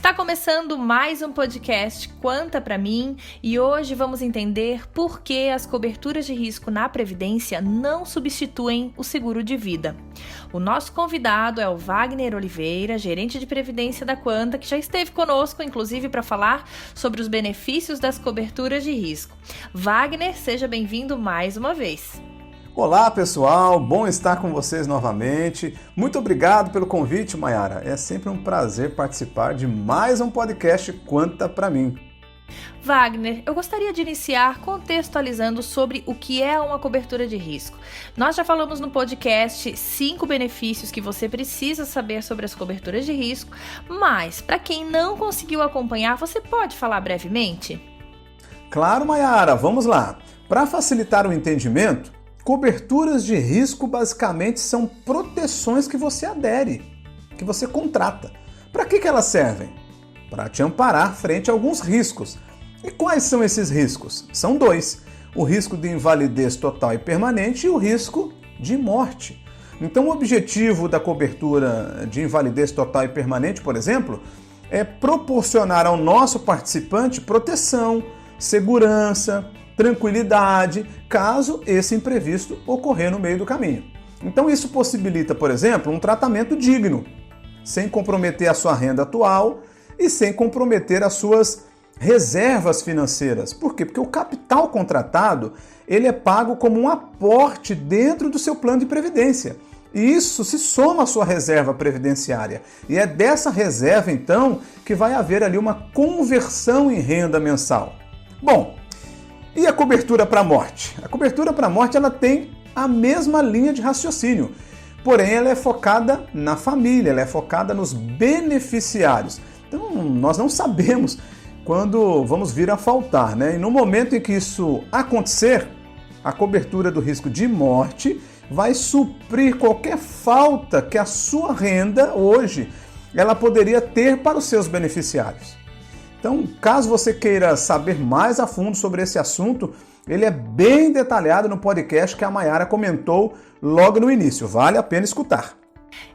Tá começando mais um podcast Quanta Pra Mim e hoje vamos entender por que as coberturas de risco na Previdência não substituem o seguro de vida. O nosso convidado é o Wagner Oliveira, gerente de Previdência da Quanta, que já esteve conosco, inclusive, para falar sobre os benefícios das coberturas de risco. Wagner, seja bem-vindo mais uma vez. Olá pessoal, bom estar com vocês novamente. Muito obrigado pelo convite, Mayara. É sempre um prazer participar de mais um podcast Quanta Pra Mim. Wagner, eu gostaria de iniciar contextualizando sobre o que é uma cobertura de risco. Nós já falamos no podcast 5 benefícios que você precisa saber sobre as coberturas de risco, mas para quem não conseguiu acompanhar, você pode falar brevemente? Claro, Mayara, vamos lá. Para facilitar o entendimento, coberturas de risco basicamente são proteções que você adere, que você contrata. Para que elas servem? Para te amparar frente a alguns riscos. E quais são esses riscos? São 2. O risco de invalidez total e permanente e o risco de morte. Então o objetivo da cobertura de invalidez total e permanente, por exemplo, é proporcionar ao nosso participante proteção, segurança, tranquilidade, caso esse imprevisto ocorrer no meio do caminho. Então isso possibilita, por exemplo, um tratamento digno, sem comprometer a sua renda atual e sem comprometer as suas reservas financeiras. Por quê? Porque o capital contratado, ele é pago como um aporte dentro do seu plano de previdência. E isso se soma à sua reserva previdenciária. E é dessa reserva, então, que vai haver ali uma conversão em renda mensal. Bom, e a cobertura para morte? A cobertura para morte ela tem a mesma linha de raciocínio, porém ela é focada na família, ela é focada nos beneficiários. Então nós não sabemos quando vamos vir a faltar, né? E no momento em que isso acontecer, a cobertura do risco de morte vai suprir qualquer falta que a sua renda hoje ela poderia ter para os seus beneficiários. Então, caso você queira saber mais a fundo sobre esse assunto, ele é bem detalhado no podcast que a Mayara comentou logo no início. Vale a pena escutar.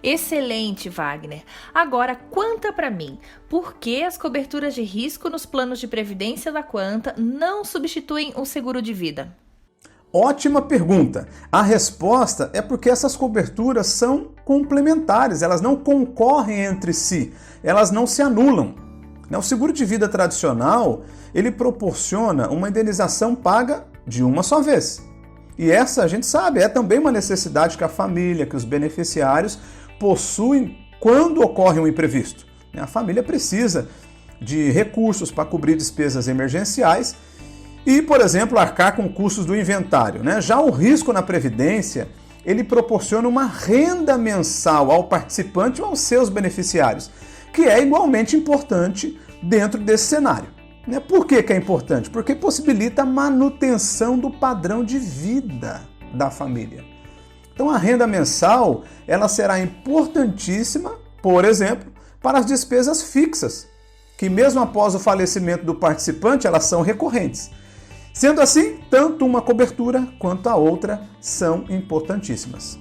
Excelente, Wagner. Agora, conta pra mim, por que as coberturas de risco nos planos de previdência da Quanta não substituem o seguro de vida? Ótima pergunta. A resposta é porque essas coberturas são complementares, elas não concorrem entre si, elas não se anulam. O seguro de vida tradicional, ele proporciona uma indenização paga de uma só vez. E essa, a gente sabe, é também uma necessidade que a família, que os beneficiários possuem quando ocorre um imprevisto. A família precisa de recursos para cobrir despesas emergenciais e, por exemplo, arcar com custos do inventário. Já o risco na Previdência, ele proporciona uma renda mensal ao participante ou aos seus beneficiários, que é igualmente importante dentro desse cenário. Por que é importante? Porque possibilita a manutenção do padrão de vida da família. Então a renda mensal ela será importantíssima, por exemplo, para as despesas fixas, que mesmo após o falecimento do participante, elas são recorrentes. Sendo assim, tanto uma cobertura quanto a outra são importantíssimas.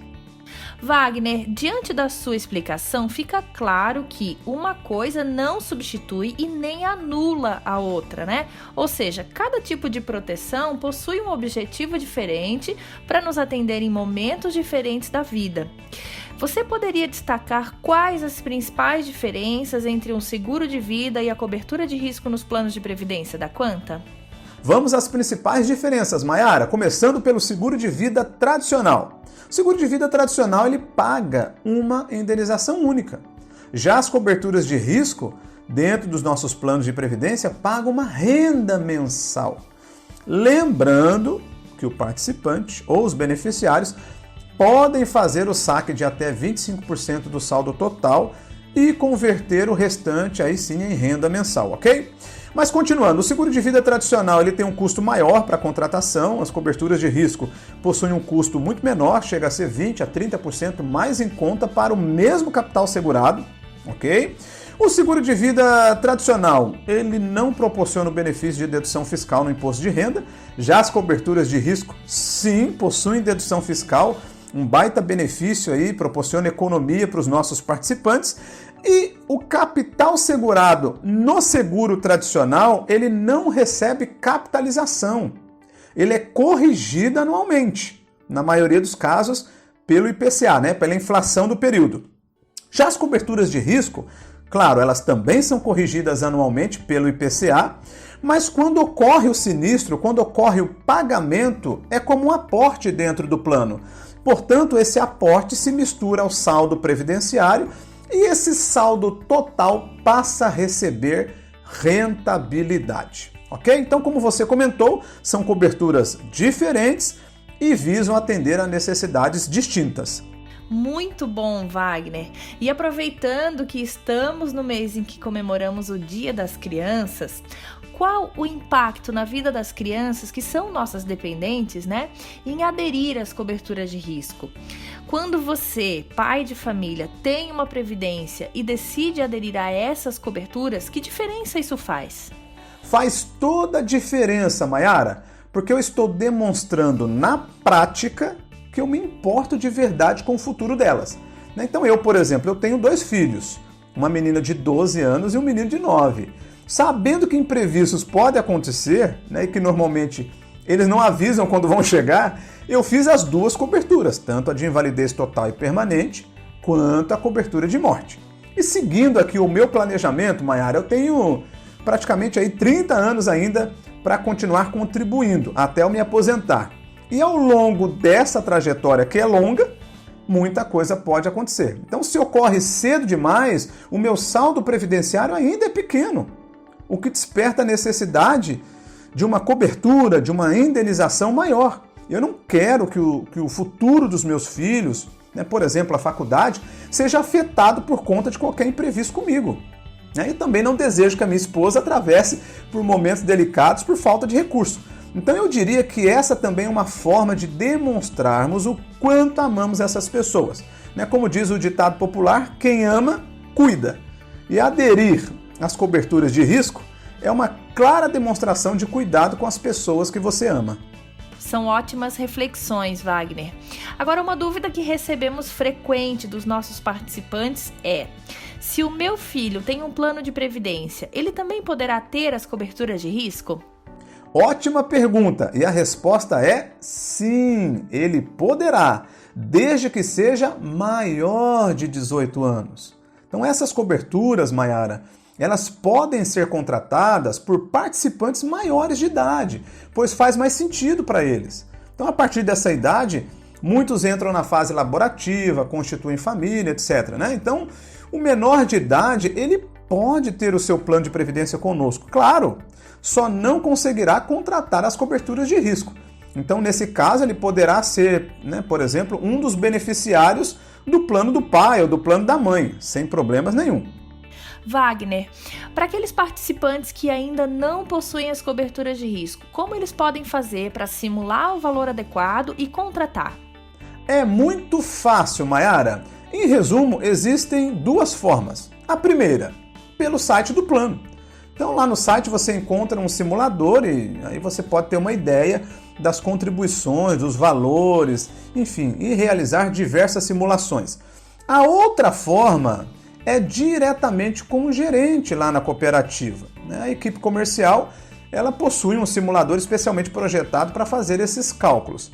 Wagner, diante da sua explicação, fica claro que uma coisa não substitui e nem anula a outra, né? Ou seja, cada tipo de proteção possui um objetivo diferente para nos atender em momentos diferentes da vida. Você poderia destacar quais as principais diferenças entre um seguro de vida e a cobertura de risco nos planos de previdência da Quanta? Vamos às principais diferenças, Mayara, começando pelo seguro de vida tradicional. O seguro de vida tradicional ele paga uma indenização única. Já as coberturas de risco, dentro dos nossos planos de previdência, pagam uma renda mensal. Lembrando que o participante ou os beneficiários podem fazer o saque de até 25% do saldo total e converter o restante aí sim em renda mensal, ok? Mas continuando, o seguro de vida tradicional ele tem um custo maior para a contratação, as coberturas de risco possuem um custo muito menor, chega a ser 20% a 30% mais em conta para o mesmo capital segurado, ok? O seguro de vida tradicional, ele não proporciona o benefício de dedução fiscal no imposto de renda, já as coberturas de risco, sim, possuem dedução fiscal, um baita benefício aí, proporciona economia para os nossos participantes, E o capital segurado no seguro tradicional, ele não recebe capitalização. Ele é corrigido anualmente, na maioria dos casos pelo IPCA, né, pela inflação do período. Já as coberturas de risco, claro, elas também são corrigidas anualmente pelo IPCA, mas quando ocorre o sinistro, quando ocorre o pagamento, é como um aporte dentro do plano. Portanto, esse aporte se mistura ao saldo previdenciário e esse saldo total passa a receber rentabilidade. Ok? Então, como você comentou, são coberturas diferentes e visam atender a necessidades distintas. Muito bom, Wagner. E aproveitando que estamos no mês em que comemoramos o Dia das Crianças, qual o impacto na vida das crianças, que são nossas dependentes, né, em aderir às coberturas de risco? Quando você, pai de família, tem uma previdência e decide aderir a essas coberturas, que diferença isso faz? Faz toda a diferença, Mayara, porque eu estou demonstrando na prática que eu me importo de verdade com o futuro delas. Então eu, por exemplo, eu tenho 2 filhos, uma menina de 12 anos e um menino de 9. Sabendo que imprevistos podem acontecer, né, e que normalmente eles não avisam quando vão chegar, eu fiz as 2 coberturas, tanto a de invalidez total e permanente, quanto a cobertura de morte. E seguindo aqui o meu planejamento, Mayara, eu tenho praticamente aí 30 anos ainda para continuar contribuindo até eu me aposentar. E ao longo dessa trajetória, que é longa, muita coisa pode acontecer. Então, se ocorre cedo demais, o meu saldo previdenciário ainda é pequeno, o que desperta a necessidade de uma cobertura, de uma indenização maior. Eu não quero que o futuro dos meus filhos, né, por exemplo, a faculdade, seja afetado por conta de qualquer imprevisto comigo. E também não desejo que a minha esposa atravesse por momentos delicados por falta de recurso. Então eu diria que essa também é uma forma de demonstrarmos o quanto amamos essas pessoas. Como diz o ditado popular, quem ama, cuida. E aderir às coberturas de risco é uma clara demonstração de cuidado com as pessoas que você ama. São ótimas reflexões, Wagner. Agora, uma dúvida que recebemos frequente dos nossos participantes é: se o meu filho tem um plano de previdência, ele também poderá ter as coberturas de risco? Ótima pergunta, e a resposta é sim, ele poderá, desde que seja maior de 18 anos. Então essas coberturas, Mayara, elas podem ser contratadas por participantes maiores de idade, pois faz mais sentido para eles. Então a partir dessa idade, muitos entram na fase laborativa, constituem família, etc. Então o menor de idade, ele pode ter o seu plano de previdência conosco, claro, só não conseguirá contratar as coberturas de risco. Então, nesse caso, ele poderá ser, por exemplo, um dos beneficiários do plano do pai ou do plano da mãe, sem problemas nenhum. Wagner, para aqueles participantes que ainda não possuem as coberturas de risco, como eles podem fazer para simular o valor adequado e contratar? É muito fácil, Mayara. Em resumo, existem 2 formas. A primeira, pelo site do plano. Então lá no site você encontra um simulador e aí você pode ter uma ideia das contribuições, dos valores, enfim, e realizar diversas simulações. A outra forma é diretamente com o gerente lá na cooperativa. A equipe comercial, ela possui um simulador especialmente projetado para fazer esses cálculos.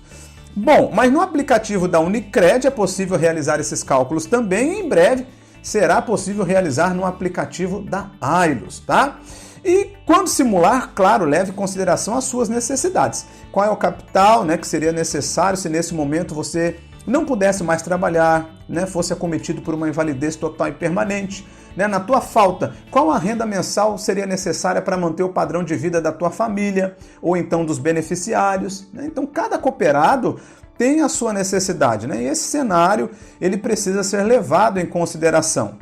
Bom, mas no aplicativo da Unicred é possível realizar esses cálculos também e em breve será possível realizar no aplicativo da Ailos, tá? E quando simular, claro, leve em consideração as suas necessidades. Qual é o capital, que seria necessário se nesse momento você não pudesse mais trabalhar, fosse acometido por uma invalidez total e permanente. Na tua falta, qual a renda mensal seria necessária para manter o padrão de vida da tua família ou então dos beneficiários? Então cada cooperado tem a sua necessidade, e esse cenário ele precisa ser levado em consideração.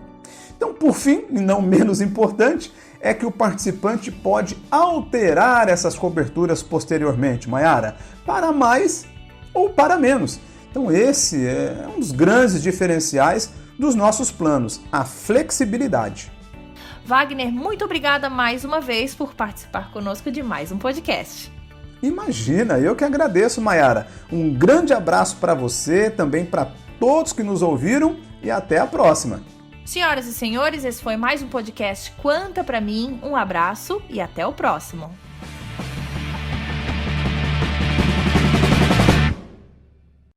Então, por fim, e não menos importante, é que o participante pode alterar essas coberturas posteriormente, Mayara, para mais ou para menos. Então esse é um dos grandes diferenciais dos nossos planos, a flexibilidade. Wagner, muito obrigada mais uma vez por participar conosco de mais um podcast. Imagina, eu que agradeço, Mayara. Um grande abraço para você, também para todos que nos ouviram e até a próxima. Senhoras e senhores, esse foi mais um podcast Quanta Pra Mim. Um abraço e até o próximo.